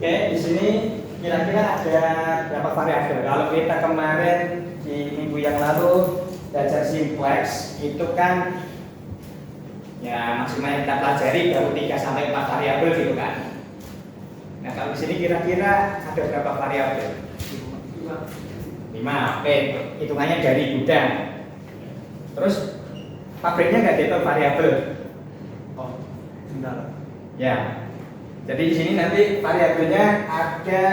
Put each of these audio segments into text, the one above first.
Oke, di sini kira-kira ada berapa variabel? Kalau kita kemarin di minggu yang lalu belajar simplex itu kan ya maksimal yang kita pelajari baru 3 sampai 4 variabel gitu kan. Nah, kalau di sini kira-kira ada berapa variabel? 5. Oke, hitungannya dari gudang. Terus pabriknya nggak dihitung variabel. Oh, kendala. Ya. Jadi di sini nanti variabelnya ada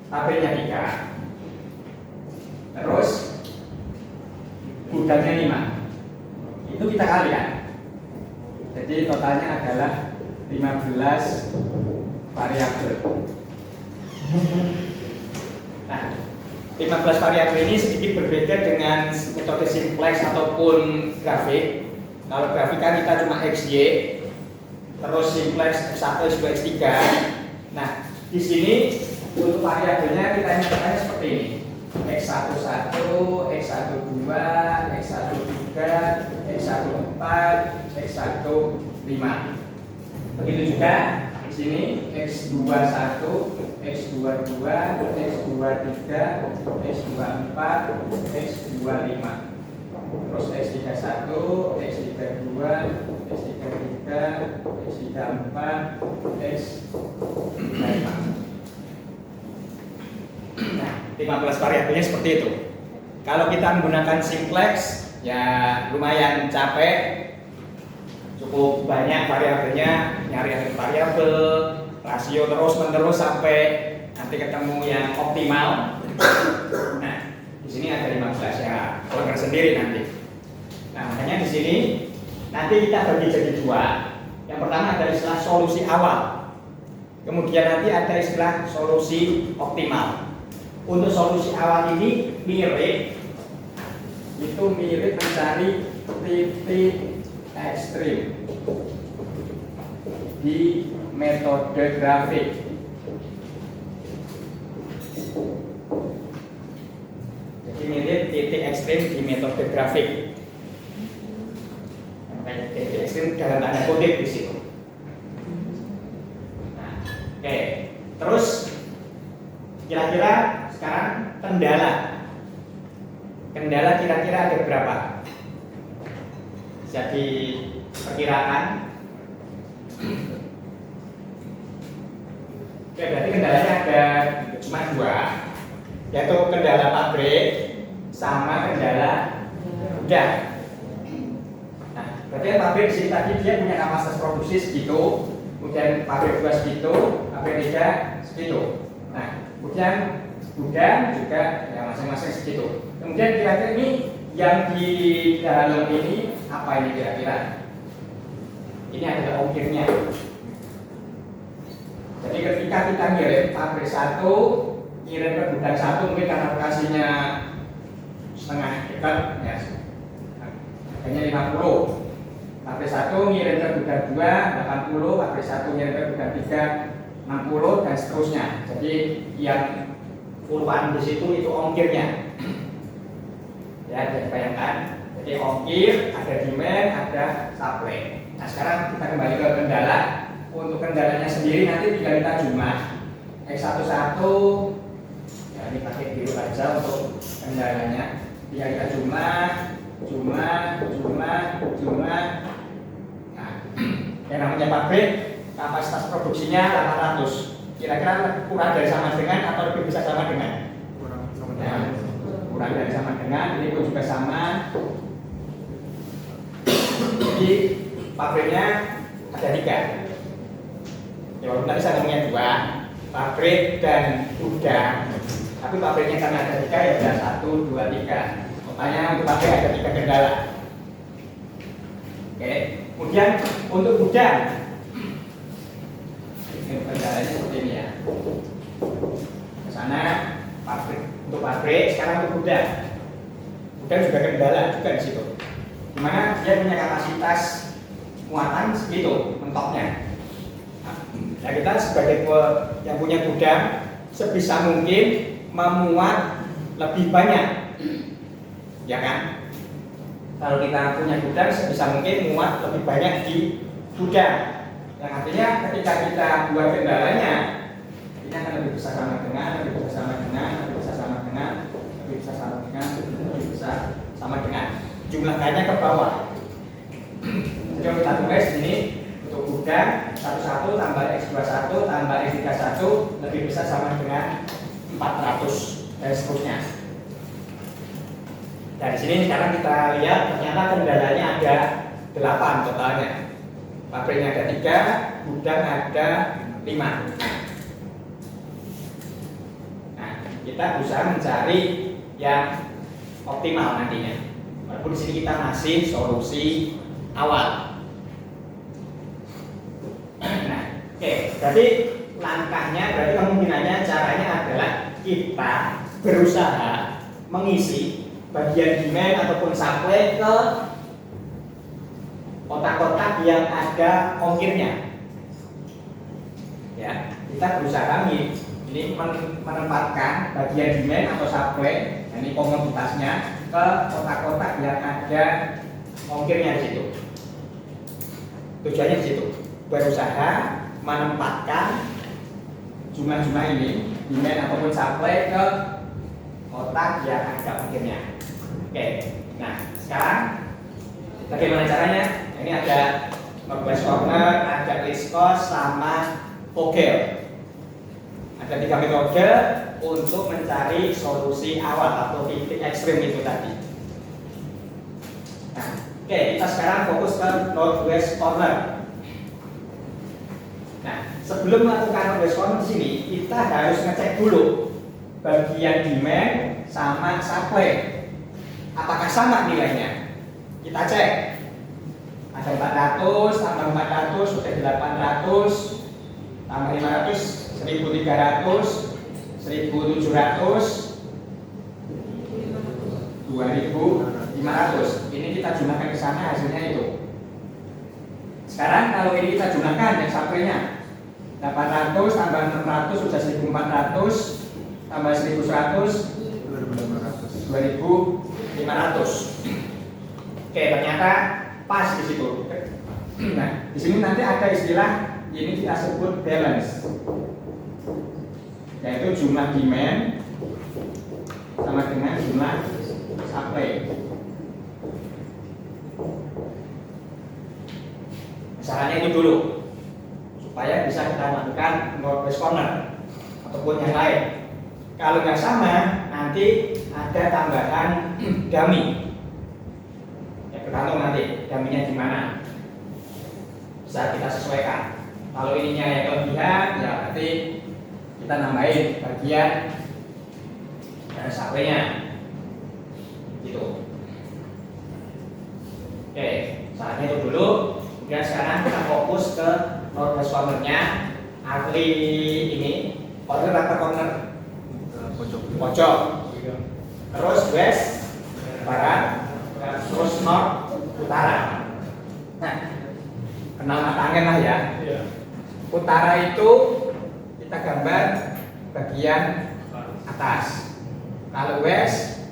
pabriknya 3. Terus gudangnya 5. Itu kita kalikan. Jadi totalnya adalah 15 variabel. Nah, 15 variabel ini sedikit berbeda dengan metode simplex ataupun grafik. Kalau grafik kan kita cuma XY, terus simplex X1, X2, X3. Nah, di sini untuk variabelnya kita nyatakannya seperti ini. X11, X12, X13, X14, X15. Begitu juga di sini X21, X22, X23, X24, X25. Terus X31, X32, X33, X34, X35. Nah, 15 variabelnya seperti itu. Kalau kita menggunakan simplex, ya lumayan capek, cukup banyak variabelnya, nyari variabel, rasio terus-menerus sampai nanti ketemu yang optimal. Nah, di sini ada 15 ya, keluar sendiri nanti. Nah, makanya di sini nanti kita bagi jadi 2. Yang pertama ada istilah solusi awal. Kemudian nanti ada istilah solusi optimal. Untuk solusi awal ini mirip mencari titik ekstrim di metode grafik. Jadi mirip titik ekstrim di metode grafik. Titik ekstrim dalam tanda kutip di situ. Nah, oke. Terus kira-kira sekarang kendala kira-kira ada berapa? Bisa diperkirakan. Oke, berarti kendalanya ada cuma 2, yaitu kendala pabrik sama kendala gudang. Nah, berarti pabrik di sini tadi dia punya kapasitas produksi segitu, kemudian pabrik 2 segitu, pabrik 3 segitu. Nah, kemudian gudang juga ya masing-masing segitu. Kemudian kira-kira ini yang di dalam ini apa ini kira-kira? Ini adalah ongkirnya. Jadi ketika kita ngirim pabrik 1, ngirim ke gudang 1 mungkin karena lokasinya setengah ekor ya, harganya 50. Pabrik 1 ngirim ke gudang 2 80, pabrik 1 ngirim ke gudang 3 60 dan seterusnya. Jadi yang puluhan di situ itu ongkirnya. Ya, jadi bayangkan. Jadi ongkir, ada demand, ada supply. Nah, sekarang kita kembali ke kendala. Untuk kendalanya sendiri nanti tinggal kita jumlah. X11 ya ini pakai biru aja untuk kendalanya. Tinggal kita jumlah. Nah, yang namanya pabrik kapasitas produksinya 800. Kira-kira kurang dari sama dengan atau lebih bisa sama dengan? Kurang dari sama dengan, ini pun juga sama. Jadi pabriknya ada 3. Ya walaupun tadi saya ngomongnya 2, pabrik dan gudang. Tapi pabriknya karena ada 3 ya sudah 1, 2, 3. Makanya untuk pabrik ada 3 kendala. Oke. Kemudian untuk gudang, kendalanya seperti ini ya. Ke sana pabrik, untuk pabrik, sekarang untuk gudang. Gudang juga kendala juga di situ. Dimana dia punya kapasitas muatan segitu mentoknya. Nah, kita sebagai yang punya gudang sebisa mungkin memuat lebih banyak, ya kan? Kalau kita punya gudang sebisa mungkin muat lebih banyak di gudang. Yang artinya ketika kita buat kendalanya ini akan lebih besar sama dengan, lebih besar sama dengan, lebih besar sama dengan, lebih besar sama dengan, lebih besar sama dengan. Jumlah K-nya ke bawah. Jadi kita tulis ini untuk gudang 11 tambah X21 tambah X31 lebih besar sama dengan 400 dan seterusnya. Dari sini sekarang kita lihat ternyata kendalanya ada 8 totalnya. Pabriknya ada 3, gudang ada 5. Nah, kita berusaha mencari yang optimal nantinya. Walaupun di sini kita masih solusi awal. Nah, oke, berarti langkahnya, berarti kemungkinannya caranya adalah kita berusaha mengisi bagian demand ataupun supply ke kotak-kotak yang ada ongkirnya. Ya, kita berusaha ini menempatkan bagian demand atau supply, ini komoditasnya ke kotak-kotak yang ada ongkirnya di situ. Tujuannya di situ, berusaha menempatkan jumlah-jumlah ini demand ataupun supply ke kotak yang ada ongkirnya. Oke, nah sekarang bagaimana caranya? Ini ada Northwest Corner, ada list cost, sama Vogel. Ada 3 metode untuk mencari solusi awal atau titik ekstrim itu tadi. Nah, oke, kita sekarang fokus ke Northwest Corner. Nah, sebelum melakukan Northwest Corner di sini, kita harus ngecek dulu bagian demand sama supply. Apakah sama nilainya? Kita cek. Ada 400 tambah 400 sudah 800 tambah 500 1300 1700 2500. Ini kita jumlahkan ke sana, hasilnya itu. Sekarang kalau ini kita jumlahkan yang supply-nya 800 tambah 600 sudah 1400 tambah 1100 2500. Oke, ternyata pas di situ. Nah, di sini nanti ada istilah ini kita sebut balance, yaitu jumlah demand sama dengan jumlah supply. Caranya itu dulu supaya bisa kita lakukan Northwest Corner ataupun yang lain. Kalau nggak sama, nanti ada tambahan dummy. Ya, tergantung nanti dummy-nya di mana. Bisa kita sesuaikan. Kalau ininya yang kelebihan, ya berarti kita nambahin bagian supply-nya. Gitu. Oke, caranya itu dulu. Kemudian sekarang kita fokus ke Northwest Corner-nya. Ahli ini corner atau corner? Pojok. Terus west barat, terus north utara. Nah, kenal mata angin lah ya. Utara itu kita gambar bagian atas. Kalau west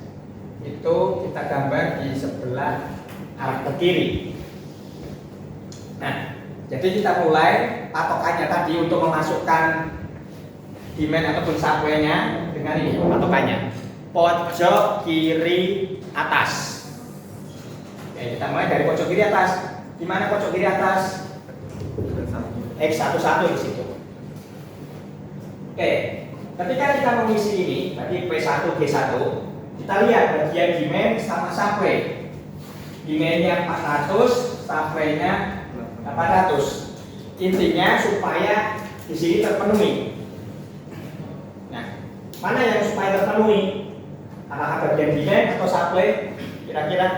itu kita gambar di sebelah arah ke kiri. Nah, jadi kita mulai patokannya tadi untuk memasukkan demand ataupun supply-nya dengan ini patokannya. Pojok kiri atas. Oke, kita mulai dari pojok kiri atas. Di mana pojok kiri atas? X11 di situ. Oke, ketika kita mengisi ini, berarti P1 G1, kita lihat bagian demand sama supply. Demand-nya 400, supply-nya 800. Intinya supaya di sini terpenuhi. Nah, mana yang supaya terpenuhi? Apakah bagian demand atau supply? Kira-kira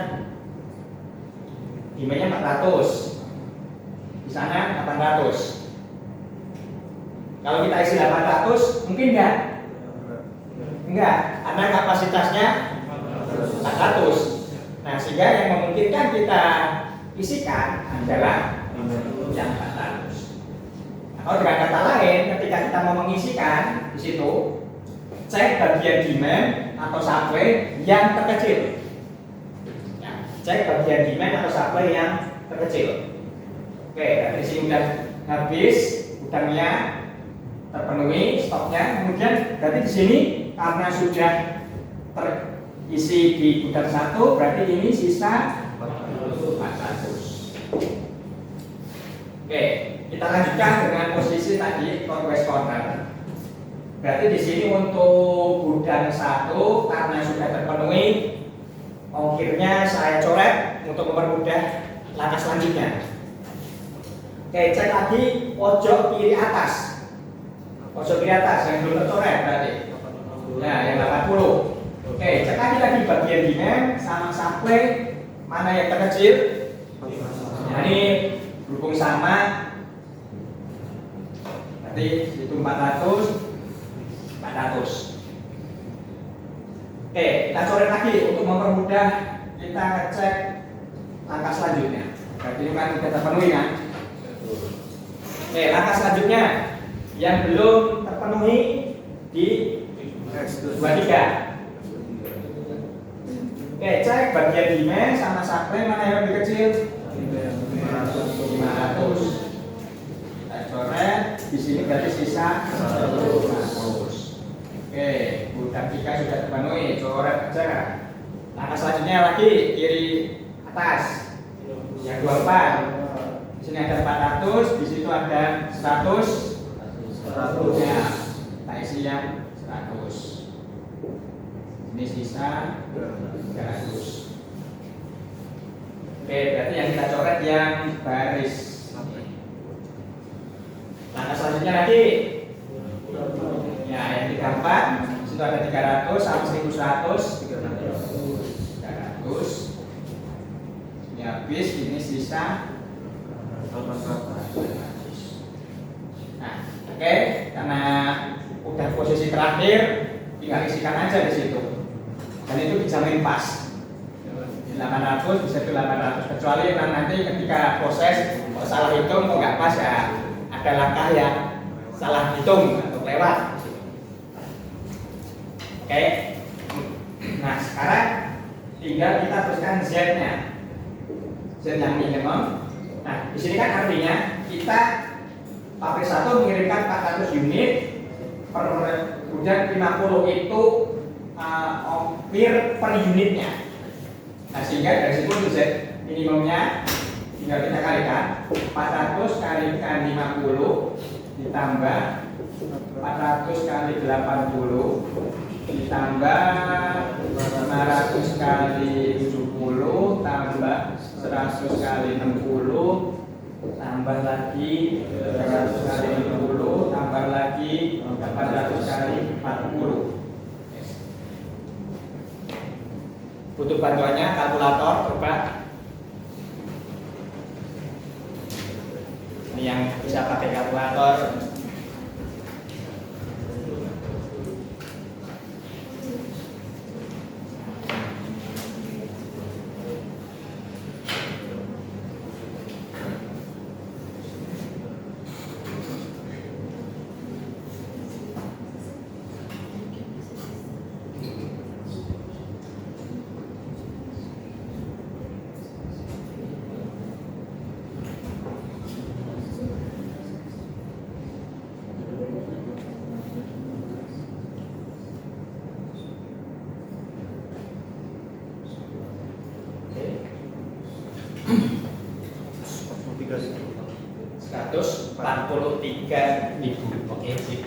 demand-nya 400, di sana 800. Kalau kita isi 800, mungkin enggak? Enggak, karena kapasitasnya 400. Nah, sehingga yang memungkinkan kita isikan adalah yang 400. Nah, kalau dengan kata lain, ketika kita mau mengisikan di situ, cek bagian demand atau supply yang terkecil. Ya, cek bagian demand atau supply yang terkecil. Oke, dari sini udah habis gudangnya. terpenuhi stoknya. Kemudian berarti di sini karena sudah terisi di gudang 1, berarti ini sisa 400. Oke, kita lanjutkan dengan posisi tadi northwest corner. Berarti di sini untuk gudang 1 karena sudah terpenuhi, ongkirnya saya coret untuk mempermudah langkah selanjutnya. Oke, cek lagi pojok kiri atas. Pojok kiri atas yang belum tercoret berarti. Nah, yang 80. Oke, cek lagi bagian demand sama supply mana yang terkecil. Nah, ini berhubung sama. Berarti itu 400. Oke, kita coret lagi untuk mempermudah kita ngecek langkah selanjutnya. Berarti ini kan sudah terpenuhi kan? Oke, langkah selanjutnya yang belum terpenuhi di 23. Oke, cek bagian demand sama supply mana yang lebih kecil? 500. Kita coret, di sini berarti sisa 100. Oke, gudang 3 sudah terpenuhi, coret aja. Langkah selanjutnya lagi kiri atas yang 24. Di sini ada 400, di situ ada 100. Ya, kita isi yang 100. Ini sisa 300. Oke, berarti yang kita coret yang baris. Langkah selanjutnya lagi ya, yang 34. Di situ ada 300 sama 1100. 300. Ini habis, ini sisa 400. Nah, oke, karena udah posisi terakhir, tinggal isikan aja di situ. Dan itu dijamin pas. 800 bisa ke 800, kecuali nanti ketika proses salah hitung kok nggak pas ya, ada langkah yang salah hitung atau lewat. Oke. Nah, sekarang tinggal kita teruskan Z-nya. Z yang minimum. Nah, di sini kan artinya kita pabrik 1 mengirimkan 400 unit per bulan 50 itu ongkir per unitnya. Nah, sehingga dari situ Z minimumnya tinggal kita kalikan 400 kalikan 50 ditambah 400 kali 80 ditambah 500 kali 70 tambah 100 kali 60 tambah lagi 300 kali 60 tambah lagi 400 kali 40. Butuh bantuannya kalkulator, coba. Ini yang bisa pakai kalkulator. Oke, sip.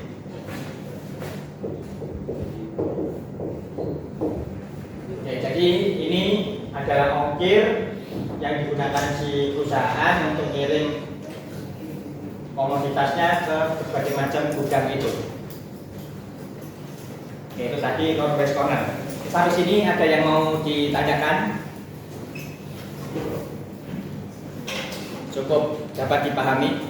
Oke, jadi ini adalah ongkir yang digunakan si perusahaan untuk ngirim komoditasnya ke berbagai macam gudang itu. Oke, itu tadi northwest corner. Sampai sini ada yang mau ditanyakan? Cukup dapat dipahami.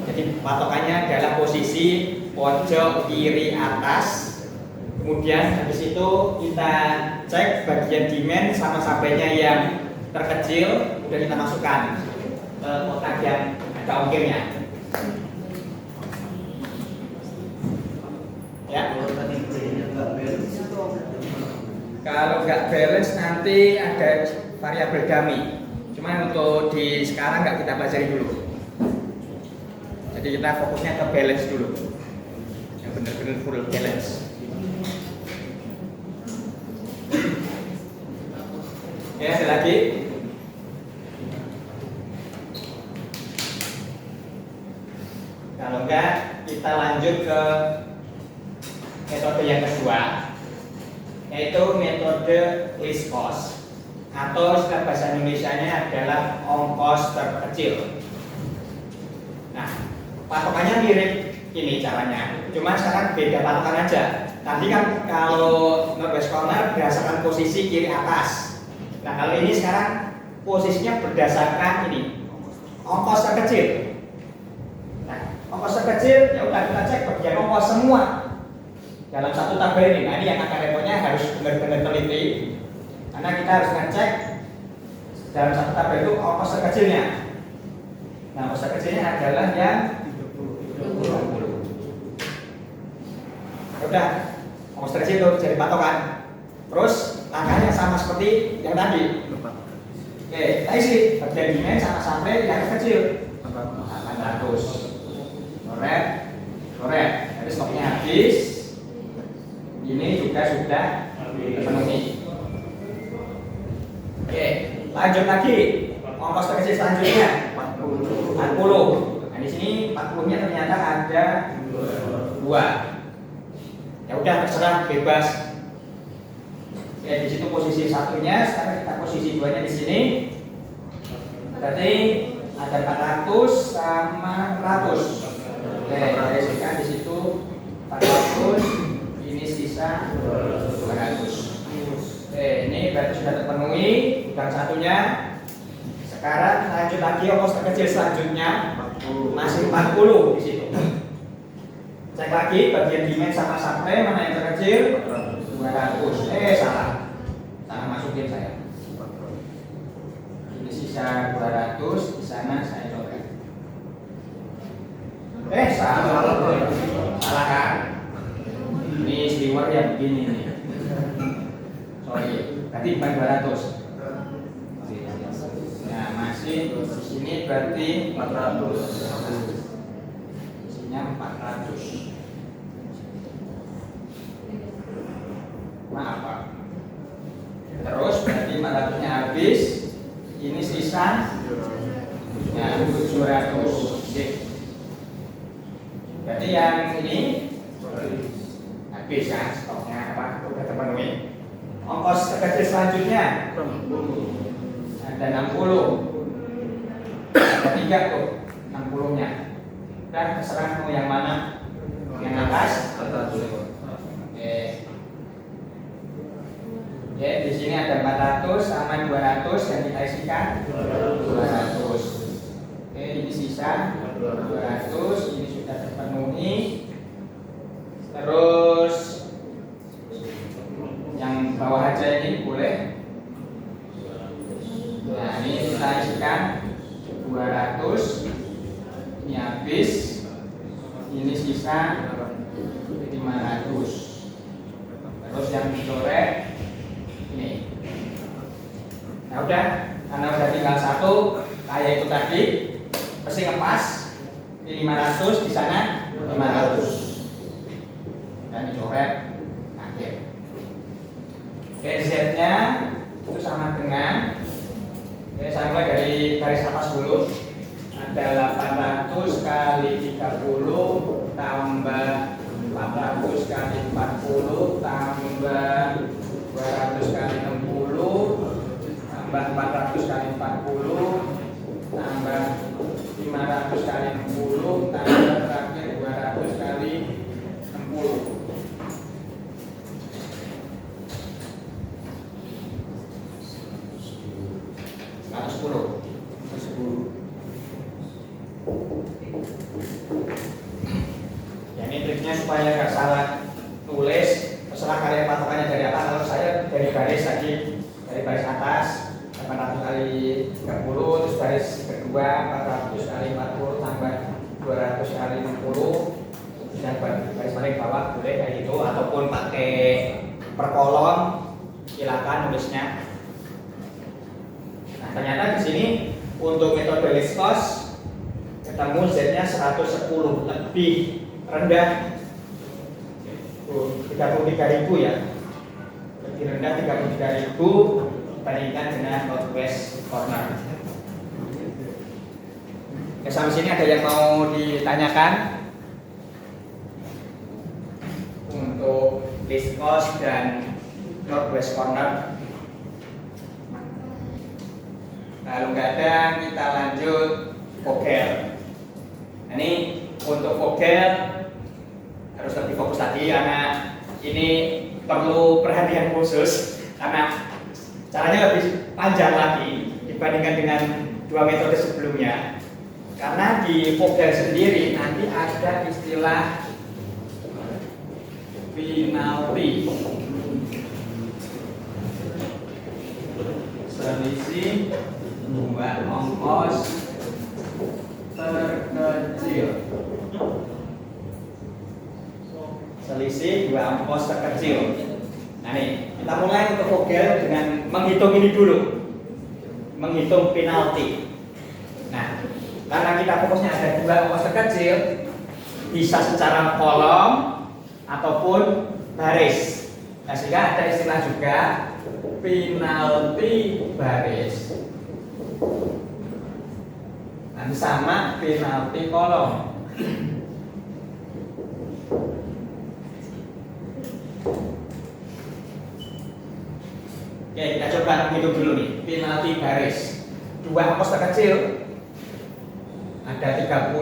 Jadi patokannya adalah posisi pojok kiri atas. Kemudian habis itu kita cek bagian demand sama supply-nya yang terkecil, udah kita masukkan ke kotak yang ada ongkirnya. Ya. Kalau nggak balance nanti ada variabel dummy. Cuma untuk di sekarang nggak kita pelajari dulu. Jadi kita fokusnya ke balance dulu, yang benar-benar full balance. Oke, ada lagi. Kalau enggak, kita lanjut ke metode yang kedua, yaitu metode least cost, atau istilah bahasa Indonesianya adalah ongkos terkecil. Nah, patokannya mirip ini caranya, cuma sekarang beda patokan aja. Tadi kan kalau Northwest Corner berdasarkan posisi kiri atas. Nah, kalau ini sekarang posisinya berdasarkan ini ongkos terkecil. Nah, ongkos terkecil ya udah kita cek bagian ongkos semua dalam satu tabel ini. Nah, ini yang akan repotnya harus benar-benar teliti, karena kita harus ngecek dalam satu tabel itu ongkos terkecilnya. Nah, ongkos terkecilnya adalah yang 30. Udah, ongkos terkecil itu jadi patokan. Terus langkahnya sama seperti yang tadi. Oke, kita isi bagian demand sama sampai yang kecil 800. Korek. Jadi stoknya habis. Ini juga sudah terpenuhi. Oke, lanjut lagi. Ongkos terkecil selanjutnya 40. Nah, di sini 40-nya ternyata ada 2. Ya udah, terserah, bebas. Oke, di situ posisi satunya, sekarang kita posisi 2-nya di sini. Berarti ada 400 sama 100. Oke, saya isikan di situ 400, ini sisa 200. Oke, ini berarti sudah terpenuhi gudang satunya. Sekarang lanjut lagi ongkos terkecil selanjutnya, masih 40 di situ. Cek lagi bagian demand sama supply mana yang terkecil? 200. Salah masukin saya. Ini sisa 200, di sana saya coret. Salah kan? Ini steward yang begini nih. Sorry, berarti bukan 200. Nah, masih di sini berarti 400. Isinya 400. Maaf Pak. Terus berarti 400-nya habis. Ini sisa 700. Berarti yang ini habis kan, stoknya apa? Sudah terpenuhi. Ongkos terkecil selanjutnya ada 60. Ada 3 tuh 60-nya. Dan terserah mau yang mana. Yang atas. Oke, di sini ada 400 sama 200 yang kita isikan 200. Oke, ini sisa 200, ini sudah terpenuhi. Terus yang bawah aja ini boleh. Nah, ini kita isikan 200. Ini habis. Ini sisa 500. Terus yang dicoret ini. Nah udah, karena udah tinggal satu kayak itu tadi, pasti ngepas di 500, di sana 500 dan dicoret akhir. Oke, Z-nya itu sama dengan, saya mulai dari garis atas dulu. Ada 800 kali 30 tambah 400 kali 40 tambah 200 kali 60 tambah 400 kali 40 tambah 500 kali 60 tambah terakhir 200 kali 60. Ya, ini triknya supaya nggak salah tulis. Terserah kalian patokannya dari apa. Kalau saya dari garis tadi, dari garis atas 800 kali 30, terus garis kedua 400 kali 40 tambah 200 kali 60, dan garis paling bawah boleh kayak gitu, ataupun pakai per kolom, silakan nulisnya. Nah, ternyata di sini untuk metode least cost ketemu Z-nya 110, lebih rendah 33.000 ya, lebih rendah 33.000 dibandingkan dengan northwest corner. Oke, sampai sini ada yang mau ditanyakan untuk east coast dan northwest corner? Kalau nggak ada, kita lanjut vogel. Nah, ini untuk vogel harus lebih fokus tadi karena ini perlu perhatian khusus karena caranya lebih panjang lagi dibandingkan dengan dua metode sebelumnya. Karena di vogel sendiri nanti ada istilah penalti, selisih dua ongkos terkecil. Selisih dua ongkos terkecil. Nah nih, kita mulai untuk vogel dengan menghitung ini dulu, menghitung penalti. Nah, karena kita fokusnya ada dua ongkos terkecil, bisa secara kolom ataupun baris. Nah, sehingga ada istilah juga penalti baris. Nanti sama penalti kolom. Oke, kita coba menghitung dulu nih penalti baris. Dua ongkos terkecil ada 30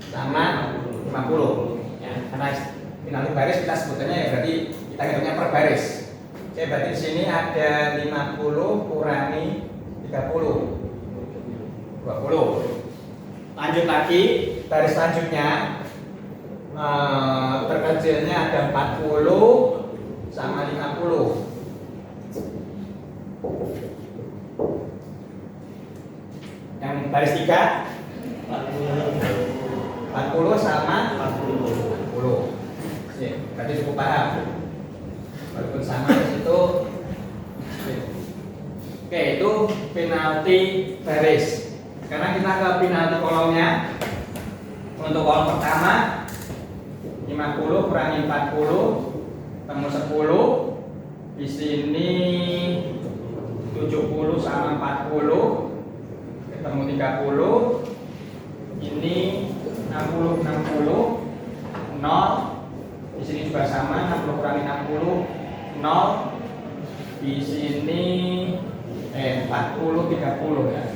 sama 50 ya, karena penalti baris kita sebutnya ya berarti kita hitungnya per baris. Oke, berarti di sini ada 50 kurangi 30 20. Lanjut lagi baris selanjutnya, terkecilnya ada 40 sama 50. Yang baris 3 40 sama 40. Ya, berarti cukup paham. Walaupun sama di situ. Oke, itu penalti baris. Karena kita ke penalti kolomnya. Untuk kolom pertama 50 kurangi 40 ketemu 10. Di sini 70 sama 40 ketemu 30. Ini 60 60 0. Di sini juga sama 60 kurangi 60 0. Di sini 40 30 ya.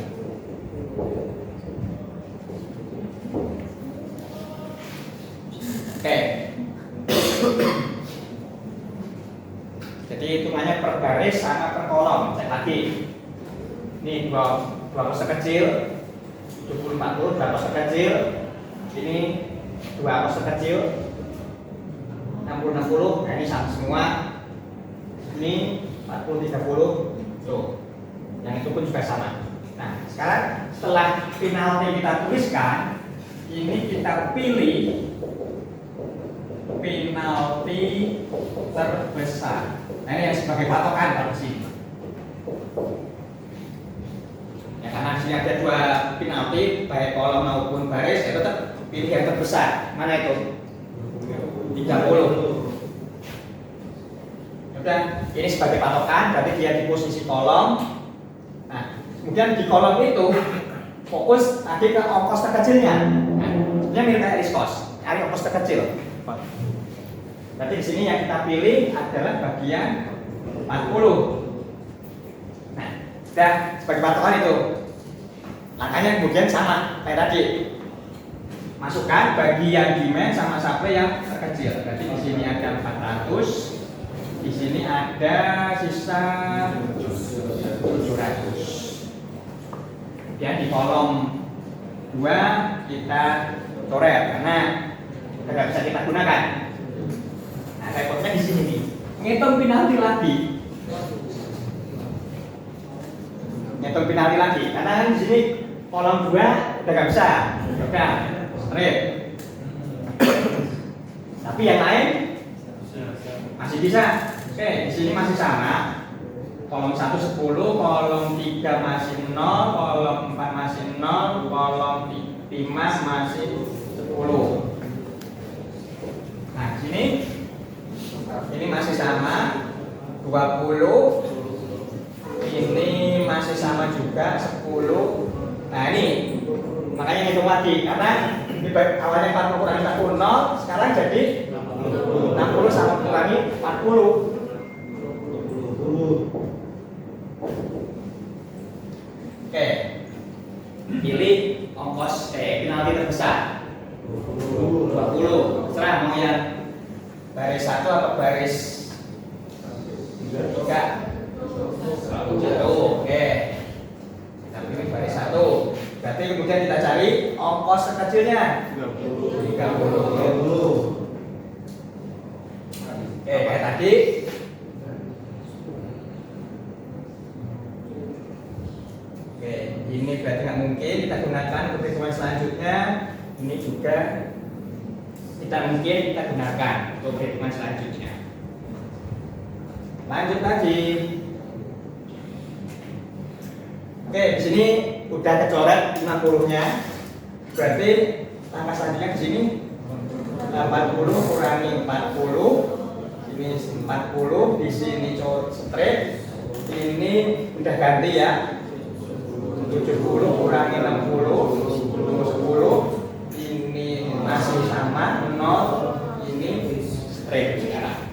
Oke. Jadi hitungannya per baris sama per kolom. Cek lagi. Ini dua ongkos kecil 70 40 dua ongkos kecil. Ini dua ongkos kecil 60 60. Nah, ini sama semua. Ini 40 30. Tuh. Yang itu pun juga sama. Nah, sekarang setelah penalti kita tuliskan, ini kita pilih penalti terbesar. Nah, ini yang sebagai patokan di sini. Ya, karena di sini ada dua penalti, baik kolom maupun baris, ya tetap pilih yang terbesar. Mana itu? 30. Udah, ini sebagai patokan, berarti dia di posisi kolom. Nah, kemudian di kolom itu fokus lagi ke ongkos terkecilnya. Nah, ini mirip kayak riskos, cari ongkos terkecil. Berarti di sini yang kita pilih adalah bagian 40. Nah, sudah sebagai patokan itu. Langkahnya kemudian sama kayak tadi. Masukkan bagian demand sama supply yang terkecil. Berarti di sini ada 400. Di sini ada sisa 700. Kemudian di kolom 2 kita coret karena tidak bisa kita gunakan. Nah, repotnya di sini nih. Ngitung penalti lagi. Ngitung penalti lagi karena kan di sini kolom 2 udah nggak bisa. Udah, straight. Tapi yang lain masih bisa. Oke, di sini masih sama. kolom 1 10, kolom 3 masih 0, kolom 4 masih 0, kolom 5 masih 10. Nah, ini masih sama 20. Ini masih sama juga 10. Nah, ini makanya hitung lagi karena ini awalnya 40 kurangi 40 0, sekarang jadi 60 sama kurangi 40. Oke, pilih ongkos penalti terbesar 20. Serah mau yang baris 1 atau baris 3. Oke, kita pilih baris 1. Berarti kemudian kita cari ongkos terkecilnya 30. Oke, kayak tadi. Oke, ini berarti nggak mungkin kita gunakan untuk perhitungan selanjutnya. Ini juga kita gunakan untuk perhitungan selanjutnya. Lanjut lagi. Oke, di sini udah kecoret 50-nya. Berarti langkah selanjutnya di sini 80 kurangi 40. Ini 40, di sini straight. Ini udah ganti ya. 70 kurangi 60, 10. Ini masih sama 0. Ini straight sekarang.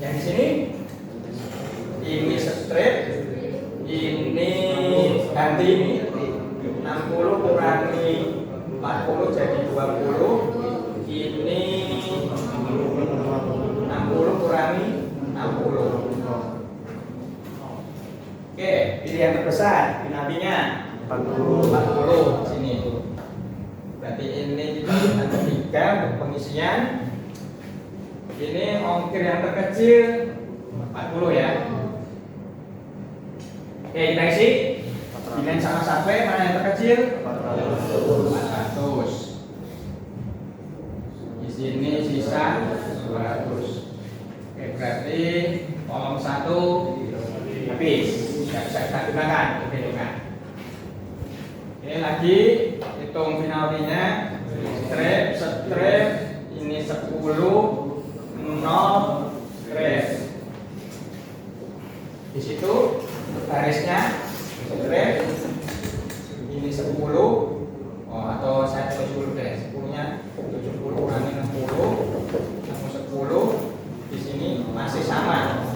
Yang di sini ini straight. Ini ganti ini 60 kurangi 40 jadi 20. Ini 60 kurangi 60. Oke, pilih yang terbesar, penaltinya 40 sini. Berarti ini kita gunakan 3 untuk pengisian. Ini ongkir yang terkecil 40 ya. Oke, kita isi. Dengan sama sampai mana yang terkecil? 400. Di sini sisa 200. Oke, berarti kolom 1 habis. Tidak bisa kita gunakan. Oke, lagi hitung penaltinya. Strip. Ini 10, 0, strip. Di situ garisnya strip. Ini 10. Atau saya tulis dulu deh. 10-nya 70 kurangi 60, 10. Di sini masih sama.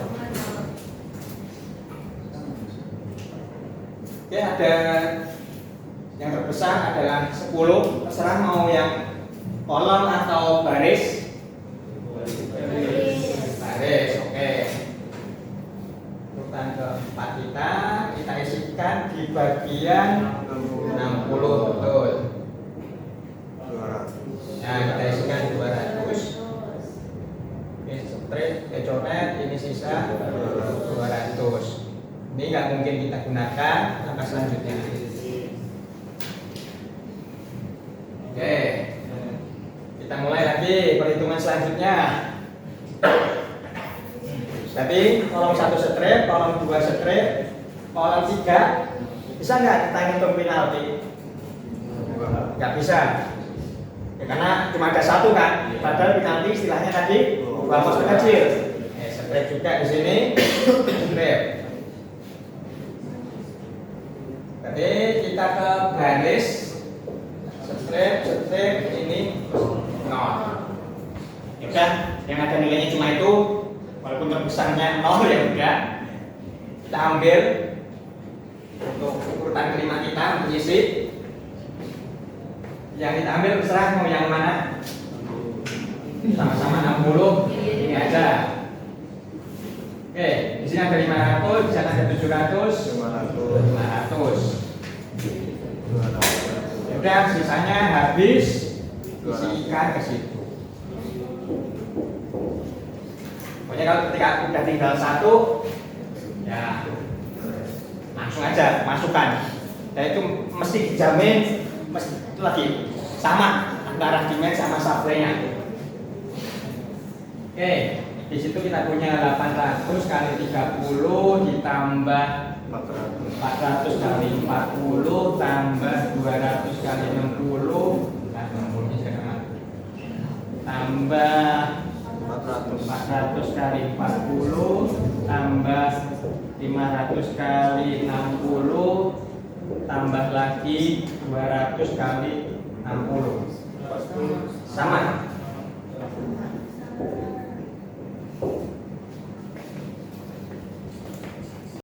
Oke, ada yang terbesar adalah 10. Terserah mau yang kolom atau baris. Baris, oke. Urutan keempat kita isikan di bagian 60, betul. Nah, kita isikan 200. Oke, straight, coret, ini sisa 200. Ini nggak mungkin kita gunakan langkah selanjutnya. Oke, kita mulai lagi perhitungan selanjutnya. Jadi kolom 1 strip, kolom 2 strip, kolom 3 bisa nggak kita hitung penalti? Nggak bisa. Ya, karena cuma ada 1 kan. Padahal penalti istilahnya tadi ongkos terkecil. Strip juga di sini. Strip. Jadi kita ke baris strip ini 0. Ya udah, yang ada nilainya cuma itu, walaupun terbesarnya 0 ya udah. Kita ambil untuk urutan kelima kita untuk isi. Yang kita ambil terserah mau yang mana. Sama-sama 60, ini aja. Oke, di sini ada 500, di sana ada 700, 500. Udah, sisanya habis, isikan ke situ. Pokoknya kalau ketika udah tinggal 1, ya langsung aja masukkan. Dan itu mesti dijamin, mesti lagi sama antara demand sama supply-nya. Oke, Di situ kita punya 800 kali 30 ditambah 400 kali 40 tambah 200 kali 60. Nah, 60-nya sekarang. Tambah 400 kali 40 tambah 500 kali 60 tambah lagi 200 kali 60. Sama.